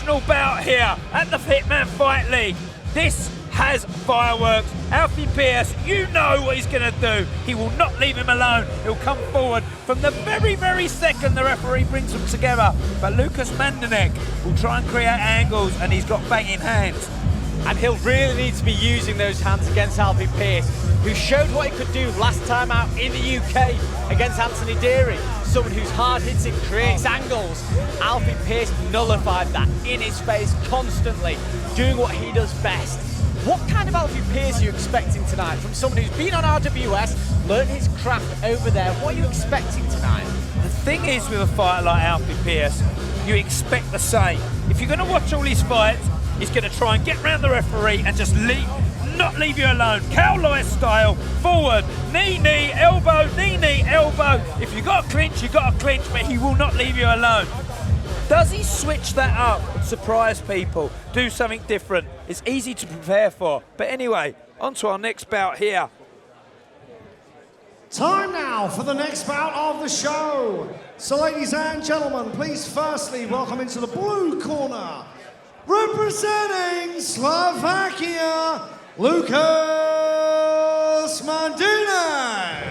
traditional bout here at the Hitman Fight League. This has fireworks. Alfie Pearse, you know what he's going to do. He will not leave him alone. He'll come forward from the very second the referee brings them together. But Lukas Mandinec will try and create angles, and he's got banging hands. And he'll really need to be using those hands against Alfie Pearse, who showed what he could do last time out in the UK against Anthony Deary. Someone who's hard-hitting, creates angles. Alfie Pearse nullified that in his face constantly, doing what he does best. What kind of Alfie Pearse are you expecting tonight from someone who's been on RWS, learned his craft over there? What are you expecting tonight? The thing is with a fighter like Alfie Pearse, you expect the same. If you're going to watch all his fights, he's going to try and get round the referee and just not leave you alone. Cowboy style, forward, knee, elbow, knee, elbow. If you got a clinch, you got a clinch, but he will not leave you alone. Does he switch that up and surprise people, do something different? It's easy to prepare for. But anyway, on to our next bout here. Time now for the next bout of the show. So ladies and gentlemen, please firstly welcome into the blue corner, representing Slovakia, Lukas Mandinec.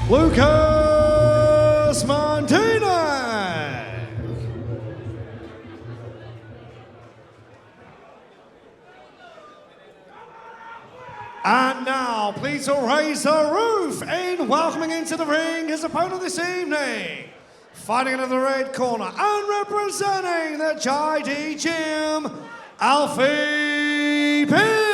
Lukas Mandinec. And now, please to raise the roof in welcoming into the ring his opponent this evening. Fighting into the red corner and representing the JD Gym, Alfie Pearse.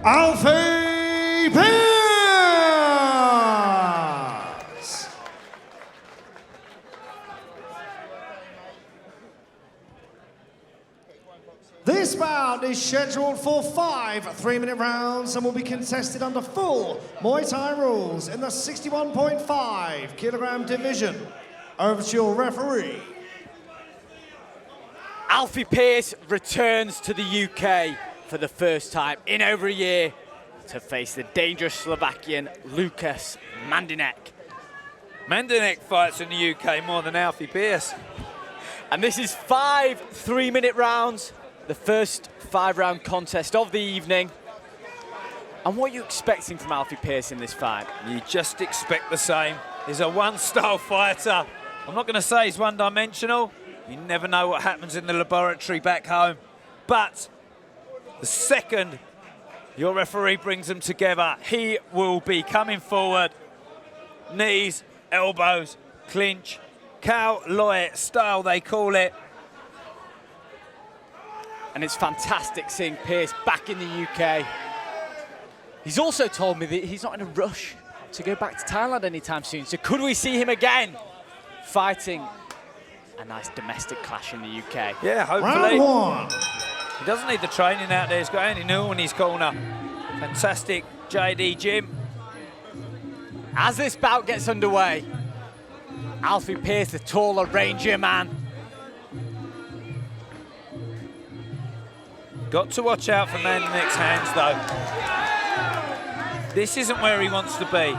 Alfie Pearse. This bout is scheduled for 5 3-minute rounds and will be contested under full Muay Thai rules in the 61.5 kilogram division. Over to your referee. Alfie Pearse returns to the UK for the first time in over a year to face the dangerous Slovakian Lukas Mandinec. Mandinec fights in the UK more than Alfie Pearse. And this is 5 3-minute rounds, the first 5-round contest of the evening. And what are you expecting from Alfie Pearse in this fight? You just expect the same. He's a one-style fighter. I'm not going to say he's one-dimensional. You never know what happens in the laboratory back home. But the second your referee brings them together, he will be coming forward. Knees, elbows, clinch, cow lawyer style they call it. And it's fantastic seeing Pearse back in the UK. He's also told me that he's not in a rush to go back to Thailand anytime soon. So could we see him again fighting a nice domestic clash in the UK? Yeah, hopefully. Round 1. He doesn't need the training out there. He's got Andy Newell in his corner. Fantastic JD gym. As this bout gets underway, Alfie Pearse, the taller, rangier man. Got to watch out for Mandinec's hands, though. This isn't where he wants to be.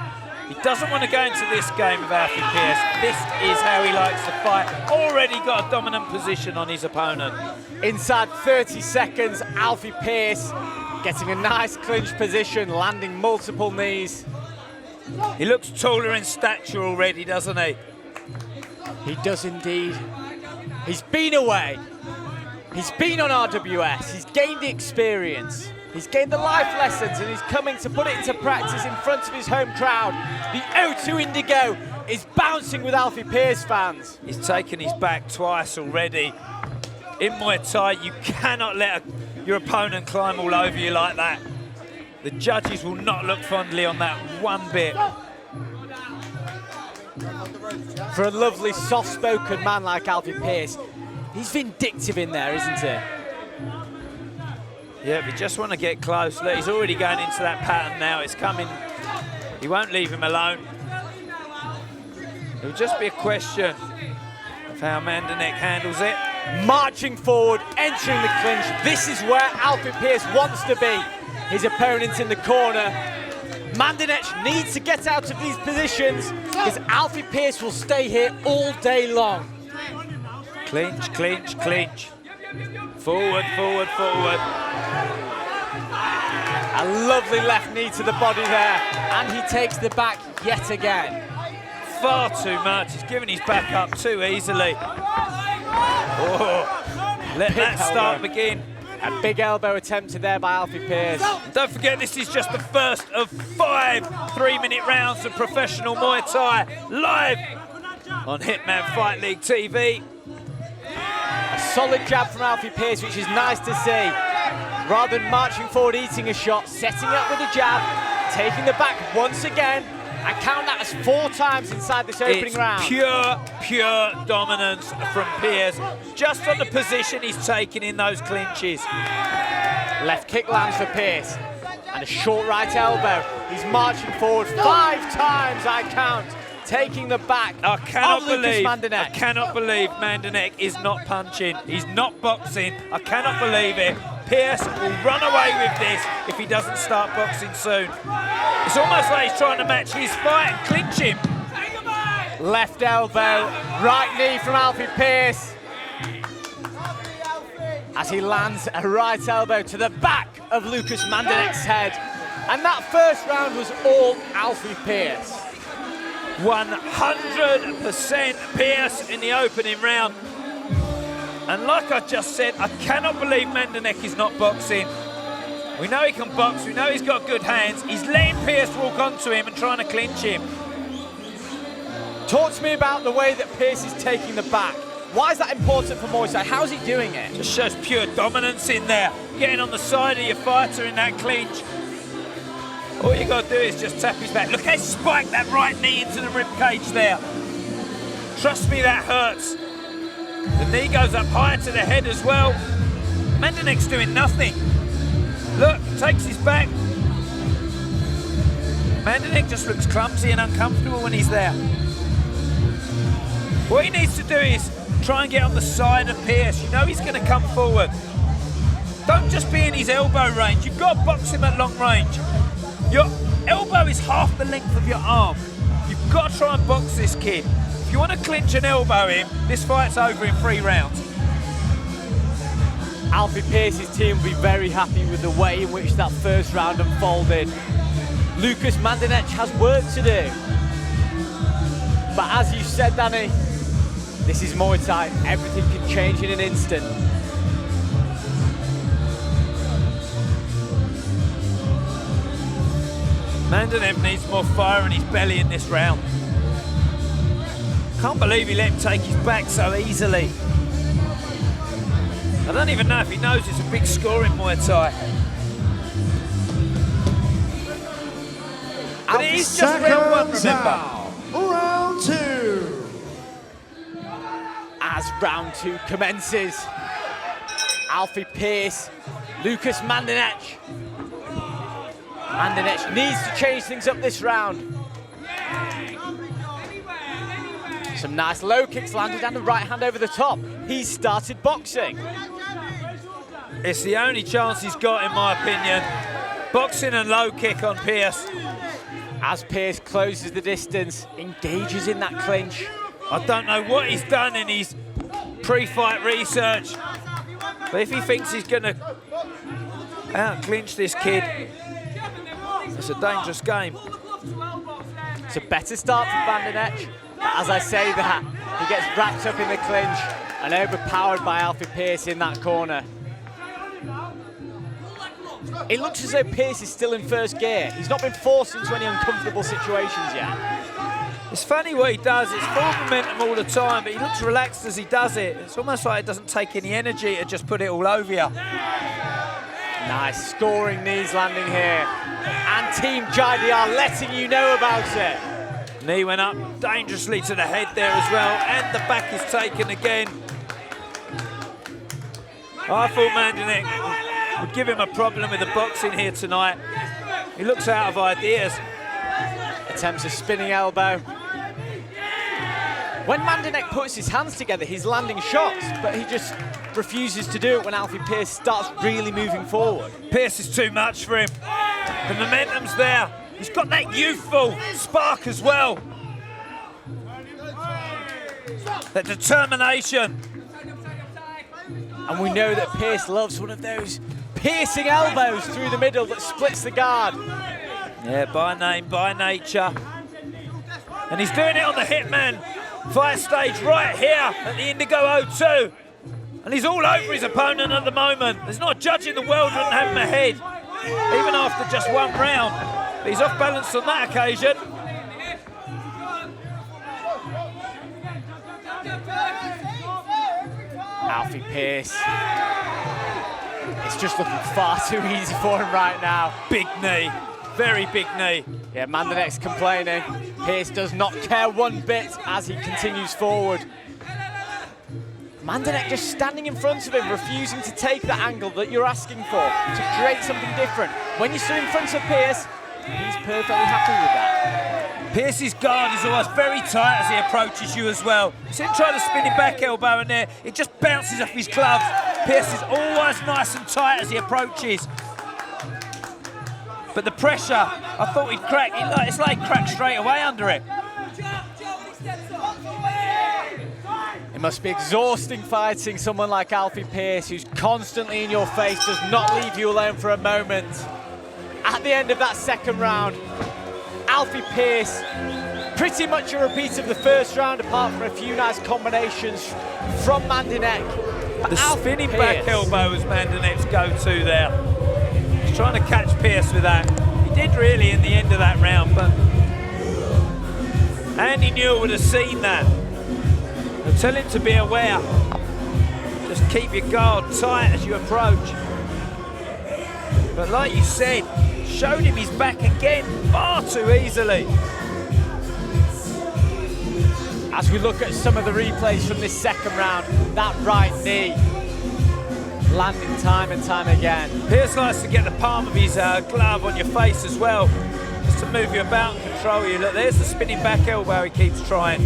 He doesn't want to go into this game with Alfie Pearse. This is how he likes to fight. Already got a dominant position on his opponent. Inside 30 seconds, Alfie Pearse getting a nice clinch position, landing multiple knees. He looks taller in stature already, doesn't he? He does indeed. He's been away. He's been on RWS. He's gained the experience. He's gained the life lessons, and he's coming to put it into practice in front of his home crowd. The O2 Indigo is bouncing with Alfie Pearse fans. He's taken his back twice already. In Muay Thai, you cannot let your opponent climb all over you like that. The judges will not look fondly on that one bit. For a lovely, soft-spoken man like Alfie Pearse, he's vindictive in there, isn't he? Yeah, we just want to get close. Look, he's already going into that pattern now. It's coming. He won't leave him alone. It'll just be a question of how Mandinec handles it. Marching forward, entering the clinch. This is where Alfie Pearse wants to be. His opponent in the corner. Mandinec needs to get out of these positions because Alfie Pearse will stay here all day long. Clinch, clinch, clinch. Forward, forward, forward. A lovely left knee to the body there, and he takes the back yet again. Far too much. He's giving his back up too easily. Oh, let that start begin. A big elbow attempted there by Alfie Pearse. And don't forget, this is just the first of 5 3-minute rounds of professional Muay Thai live on Hitman Fight League TV. A solid jab from Alfie Pearse, which is nice to see. Rather than marching forward, eating a shot, setting up with a jab, taking the back once again. I count that as 4 times inside this opening round. Pure dominance from Pearse, just on the position he's taking in those clinches. Left kick lands for Pearse, and a short right elbow. He's marching forward 5 times, I count, taking the back I cannot of Lukas Mandinec. I cannot believe Mandinec is not punching. He's not boxing. I cannot believe it. Pearse will run away with this if he doesn't start boxing soon. It's almost like he's trying to match his fight and clinch him. Left elbow, right knee from Alfie Pearse. As he lands a right elbow to the back of Lukas Mandinec's head. And that first round was all Alfie Pearse. 100% Pearse in the opening round. And like I just said, I cannot believe Mandinec is not boxing. We know he can box, we know he's got good hands. He's letting Pearse walk onto him and trying to clinch him. Talk to me about the way that Pearse is taking the back. Why is that important for Muay Thai? How's he doing it? Just shows pure dominance in there. Getting on the side of your fighter in that clinch. All you got to do is just tap his back. Look how he spiked that right knee into the rib cage there. Trust me, that hurts. The knee goes up higher to the head as well. Mandinec's doing nothing. Look, takes his back. Mandinec just looks clumsy and uncomfortable when he's there. What he needs to do is try and get on the side of Pearse. You know he's going to come forward. Don't just be in his elbow range. You've got to box him at long range. Your elbow is half the length of your arm. You've got to try and box this kid. If you want to clinch and elbow him, this fight's over in 3 rounds. Alfie Pearse's team will be very happy with the way in which that first round unfolded. Lukas Mandinec has work to do. But as you said, Danny, This is Muay Thai. Everything can change in an instant. Mandinec needs more fire in his belly in this round. Can't believe he let him take his back so easily. I don't even know if he knows it's a big score in Muay Thai. But it is just round one, remember. Round two. As round two commences, Alfie Pearse, Lukas Mandinec. Mandinec needs to change things up this round. Some nice low kicks landed and a right hand over the top. He's started boxing. It's the only chance he's got, in my opinion. Boxing and low kick on Pearse. As Pearse closes the distance, engages in that clinch. I don't know what he's done in his pre-fight research, but if he thinks he's going to out-clinch this kid, it's a dangerous game. It's a better start for Mandinec. As I say that, he gets wrapped up in the clinch and overpowered by Alfie Pearse in that corner. It looks as though Pearse is still in first gear. He's not been forced into any uncomfortable situations yet. It's funny what he does. It's full momentum all the time, but he looks relaxed as he does it. It's almost like it doesn't take any energy to just put it all over you. Nice scoring knees landing here. And Team Jaidi are letting you know about it. Knee went up dangerously to the head there as well, and the back is taken again. I thought Mandinec would give him a problem with the boxing here tonight. He looks out of ideas. Attempts a spinning elbow. When Mandinec puts his hands together, he's landing shots, but he just refuses to do it when Alfie Pearse starts really moving forward. Pearse is too much for him. The momentum's there. He's got that youthful spark as well. That determination. And we know that Pearse loves one of those piercing elbows through the middle that splits the guard. Yeah, by name, by nature. And he's doing it on the Hitman fight stage right here at the Indigo O2. And he's all over his opponent at the moment. There's not a judge in the world who wouldn't have him ahead, even after just one round. But he's off balance on that occasion. Alfie Pearse. It's just looking far too easy for him right now. Big knee, very big knee. Yeah, Mandinec's complaining. Pearse does not care one bit as he continues forward. Mandinec just standing in front of him, refusing to take the angle that you're asking for, to create something different. When you stood in front of Pearse, he's perfectly happy with that. Pearse's guard is always very tight as he approaches you as well. You see him try the spinning back elbow in there, it just bounces off his gloves. Pearse is always nice and tight as he approaches. But the pressure, I thought he'd crack. It's like he cracked straight away under it. It must be exhausting fighting someone like Alfie Pearse, who's constantly in your face, does not leave you alone for a moment. At the end of that second round, Alfie Pearse, pretty much a repeat of the first round, apart from a few nice combinations from Mandinec. The spinning back elbow was Mandinec's go-to there. He's trying to catch Pearse with that. He did really in the end of that round, but Andy Newell would have seen that. I'll tell him to be aware. Just keep your guard tight as you approach. But like you said, showed him his back again far too easily. As we look at some of the replays from this second round, that right knee landing time and time again. Pearse likes to get the palm of his glove on your face as well, just to move you about and control you. Look, there's the spinning back elbow he keeps trying.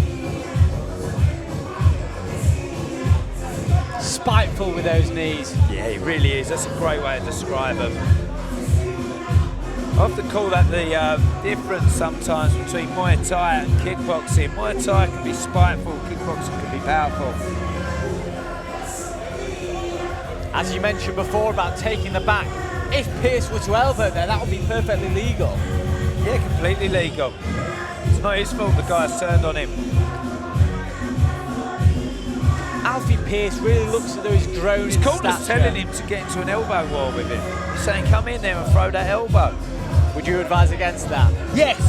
Spiteful with those knees. Yeah, he really is. That's a great way to describe him. I often call that the difference sometimes between Muay Thai and kickboxing. Muay Thai can be spiteful, kickboxing can be powerful. As you mentioned before about taking the back, if Pearse were to elbow there, that would be perfectly legal. Yeah, completely legal. It's not his fault the guy's turned on him. Alfie Pearse really looks at those drones. His corner's telling him to get into an elbow war with him. He's saying, come in there and throw that elbow. Would you advise against that? Yes.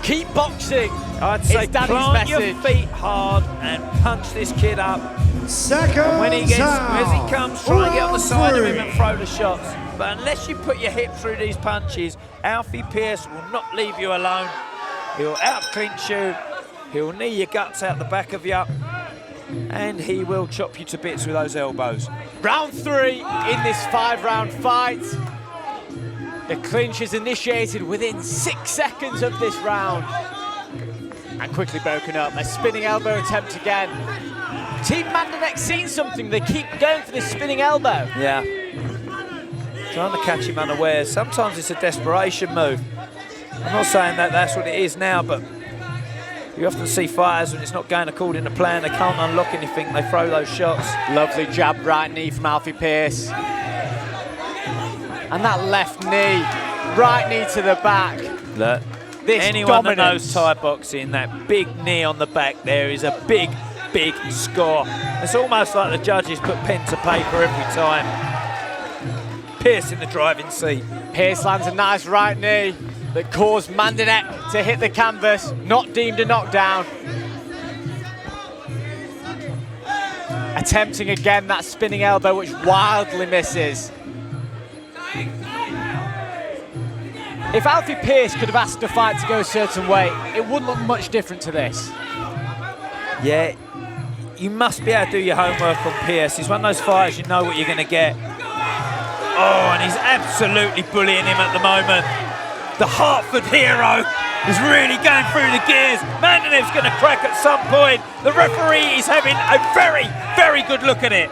Keep boxing. I'd say It's Danny's plant your message. feet hard and punch this kid up. Seconds When he gets, out. as he comes, try and get on the side of him Round and throw the shots. But unless you put your hip through these punches, Alfie Pearse will not leave you alone. He'll out-clinch you, he'll knee your guts out the back of you, and he will chop you to bits with those elbows. Round 3 in this 5-round fight. The clinch is initiated within 6 seconds of this round. And quickly broken up. A spinning elbow attempt again. Team Mandinec seen something. They keep going for this spinning elbow. Yeah. Trying to catch him unawares. Sometimes it's a desperation move. I'm not saying that that's what it is now, but you often see fighters when it's not going according to plan, they can't unlock anything, they throw those shots. Lovely jab, right knee from Alfie Pearse. And that left knee, right knee to the back. Look, This anyone that dominance. knows Thai boxing, that big knee on the back there is a big, big score. It's almost like the judges put pen to paper every time. Pearse in the driving seat. Pearse lands a nice right knee that caused Mandinec to hit the canvas, not deemed a knockdown. Attempting again that spinning elbow, which wildly misses. If Alfie Pearse could have asked the fight to go a certain way, it wouldn't look much different to this. Yeah, you must be able to do your homework on Pearse. He's one of those fighters, you know what you're going to get. Oh, and he's absolutely bullying him at the moment. The Hartford hero is really going through the gears. Mandinec's going to crack at some point. The referee is having a very, very good look at it.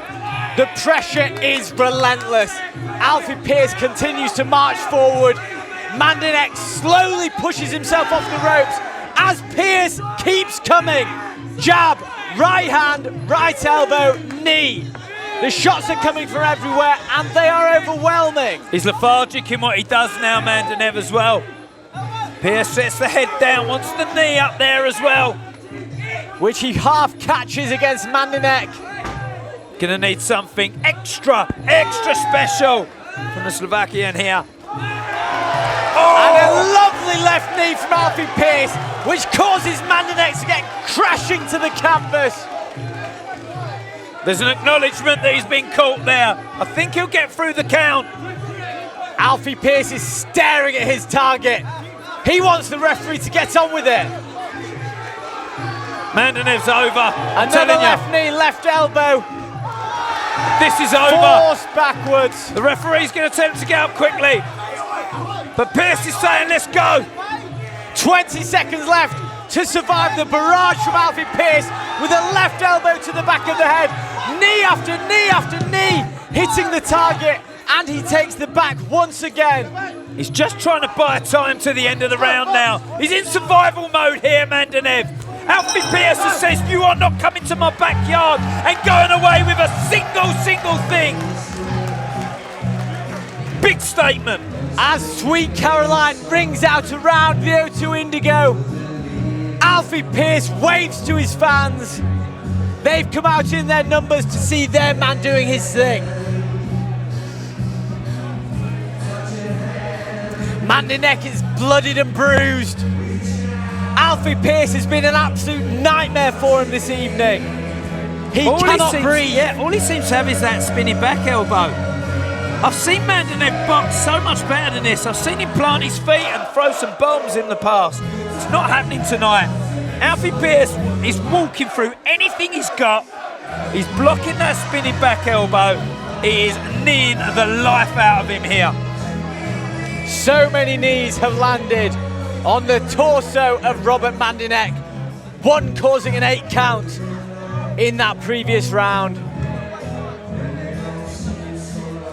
The pressure is relentless. Alfie Pearse continues to march forward. Mandinec slowly pushes himself off the ropes as Pearse keeps coming. Jab, right hand, right elbow, knee. The shots are coming from everywhere and they are overwhelming. He's lethargic in what he does now, Mandinec, as well. Pearse sets the head down, wants the knee up there as well. Which he half catches against Mandinec. Gonna need something extra, extra special from the Slovakian here. And a lovely left knee from Alfie Pearse, which causes Mandinec to get crashing to the canvas. There's an acknowledgement that he's been caught there. I think he'll get through the count. Alfie Pearse is staring at his target. He wants the referee to get on with it. Mandinec's over. I'm Another telling left you, knee, left elbow. this is over. Forced backwards. The referee's going to attempt to get up quickly. But Pearse is saying, let's go. 20 seconds left to survive the barrage from Alfie Pearse with a left elbow to the back of the head. Knee after knee after knee, hitting the target, and he takes the back once again. He's just trying to buy time to the end of the round now. He's in survival mode here, Mandinec. Alfie Pearse says, you are not coming to my backyard and going away with a single thing. Big statement. As Sweet Caroline rings out around the O2 Indigo, Alfie Pearse waves to his fans. They've come out in their numbers to see their man doing his thing. Mandinec is bloodied and bruised. Alfie Pearse has been an absolute nightmare for him this evening. He cannot breathe. Yeah, all he seems to have is that spinning back elbow. I've seen Mandinec box so much better than this. I've seen him plant his feet and throw some bombs in the past. It's not happening tonight. Alfie Pearse is walking through anything he's got. He's blocking that spinning back elbow. He is kneeing the life out of him here. So many knees have landed on the torso of Robert Mandinec, one causing an 8 count in that previous round.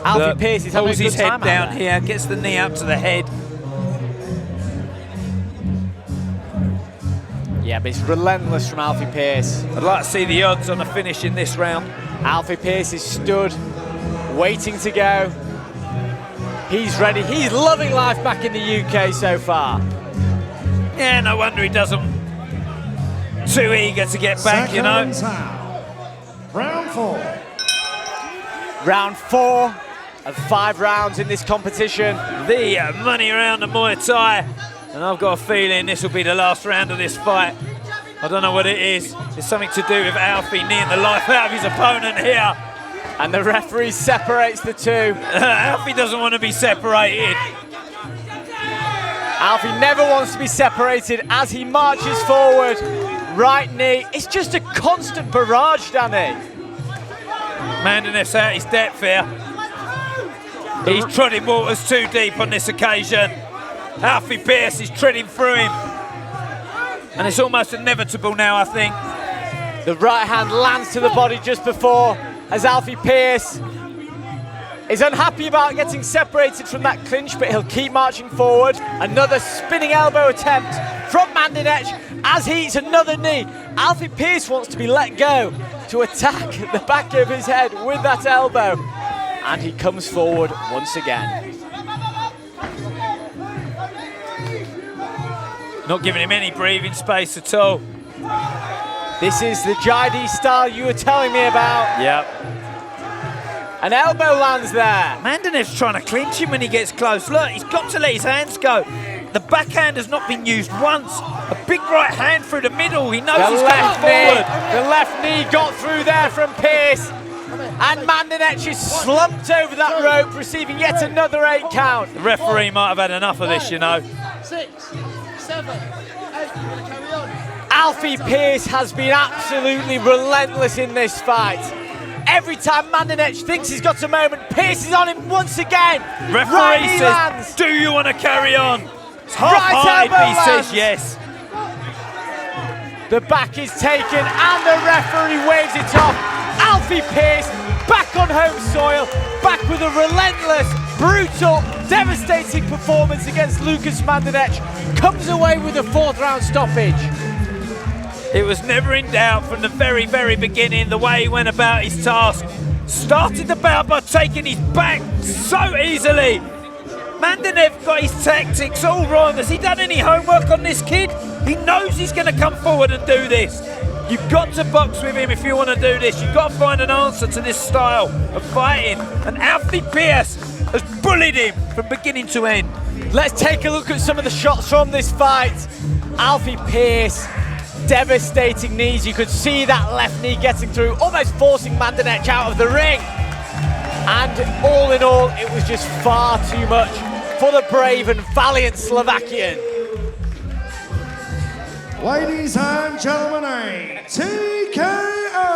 Alfie Pearse is having a pulls good his head time down out here, gets the knee up to the head. Yeah, but it's relentless from Alfie Pearse. I'd like to see the odds on a finish in this round. Alfie Pearse is stood, waiting to go. He's ready. He's loving life back in the UK so far. Yeah, no wonder he doesn't too eager to get back, you know. Seconds out. Round 4. Round 4 of 5 rounds in this competition. The money around the Muay Thai. And I've got a feeling this will be the last round of this fight. I don't know what it is. It's something to do with Alfie kneeing the life out of his opponent here. And the referee separates the two. Alfie doesn't want to be separated. Alfie never wants to be separated as he marches forward. Right knee. It's just a constant barrage, Danny. Mandinec's out his depth here. He's treading waters too deep on this occasion. Alfie Pearse is treading through him. And it's almost inevitable now, I think. The right hand lands to the body just before, as Alfie Pearse is unhappy about getting separated from that clinch, but he'll keep marching forward. Another spinning elbow attempt from Mandinec as he eats another knee. Alfie Pearse wants to be let go to attack the back of his head with that elbow. And he comes forward once again. Not giving him any breathing space at all. This is the JD style you were telling me about. Yep. An elbow lands there. Mandinec's trying to clinch him when he gets close. Look, he's got to let his hands go. The backhand has not been used once. A big right hand through the middle. He knows he's coming forward. The left knee got through there from Pearse. And Mandinec is slumped over that rope, receiving yet another 8 count. The referee might have had enough of this, you know. 6, 7, 8, carry on. Alfie Pearse has been absolutely relentless in this fight. Every time Mandinec thinks he's got a moment, Pearse is on him once again. Referee says, do you want to carry on? It's half-hearted, but he says yes. The back is taken and the referee waves it off. Alfie Pearse back on home soil, back with a relentless, brutal, devastating performance against Lukas Mandinec. Comes away with a 4th round stoppage. It was never in doubt from the very, very beginning the way he went about his task. Started the bout by taking his back so easily. Mandinec got his tactics all wrong. Has he done any homework on this kid? He knows he's going to come forward and do this. You've got to box with him if you want to do this. You've got to find an answer to this style of fighting. And Alfie Pearse has bullied him from beginning to end. Let's take a look at some of the shots from this fight. Alfie Pearse, devastating knees. You could see that left knee getting through, almost forcing Mandinec out of the ring. And all in all, it was just far too much for the brave and valiant Slovakian. Ladies and gentlemen, a TKO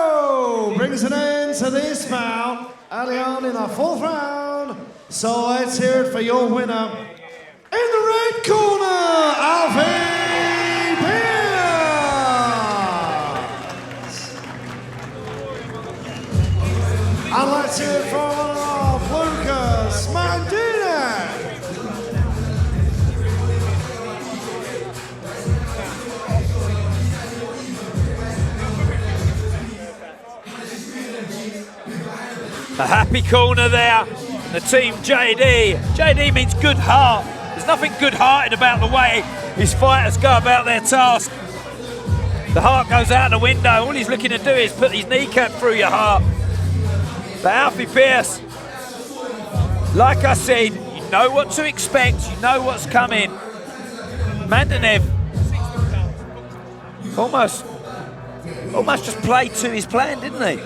brings an end to this bout early on in the 4th round. So let's hear it for your winner. In the red corner, Alfie Pearse. And let's hear it for Lukas Mandinec. A happy corner there. The team JD. JD means good heart. There's nothing good-hearted about the way his fighters go about their task. The heart goes out the window. All he's looking to do is put his kneecap through your heart. But Alfie Pearse, like I said, you know what to expect. You know what's coming. Mandinec almost just played to his plan, didn't he?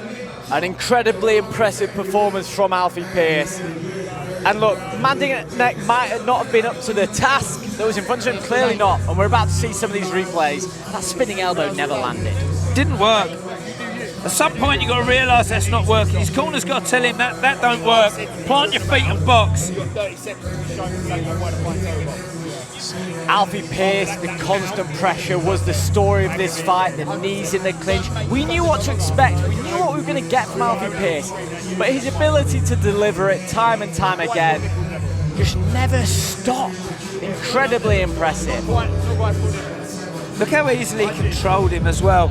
An incredibly impressive performance from Alfie Pearse. And look, Mandinec might not have been up to the task that was in front of him, clearly not. And we're about to see some of these replays. That spinning elbow never landed. Didn't work. At some point, you've got to realise that's not working. His corner's got to tell him that don't work. Plant your feet and box. Alfie Pearse, the constant pressure was the story of this fight, the knees in the clinch. We knew what to expect, we knew what we were going to get from Alfie Pearse, but his ability to deliver it time and time again just never stopped. Incredibly impressive. Look how easily he controlled him as well.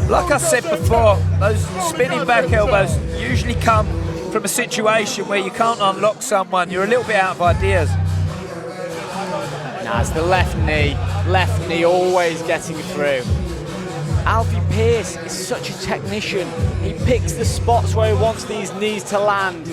Like I said before, those spinning back elbows usually come from a situation where you can't unlock someone. You're a little bit out of ideas. Now it's the left knee always getting through. Alfie Pearse is such a technician. He picks the spots where he wants these knees to land.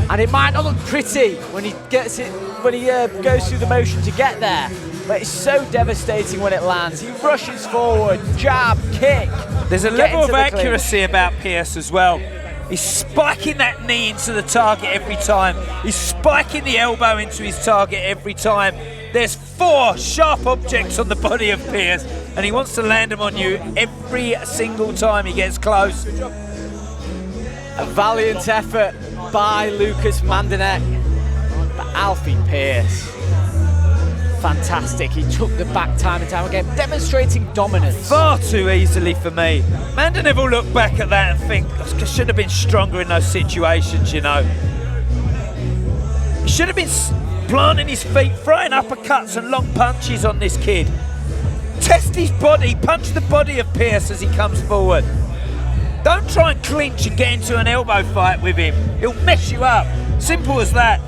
And it might not look pretty when he gets it, when he goes through the motion to get there, but it's so devastating when it lands. He rushes forward, jab, kick. There's a level of accuracy about Pearse as well. He's spiking that knee into the target every time. He's spiking the elbow into his target every time. There's 4 sharp objects on the body of Pearse, and he wants to land them on you every single time he gets close. A valiant effort by Lukas Mandinec, but Alfie Pearse, fantastic. He took the back time and time again, demonstrating dominance. Far too easily for me. Mandinec will look back at that and think, I should have been stronger in those situations, you know. He should have been planting his feet, throwing uppercuts and long punches on this kid. Test his body, punch the body of Pearse as he comes forward. Don't try and clinch and get into an elbow fight with him. He'll mess you up. Simple as that.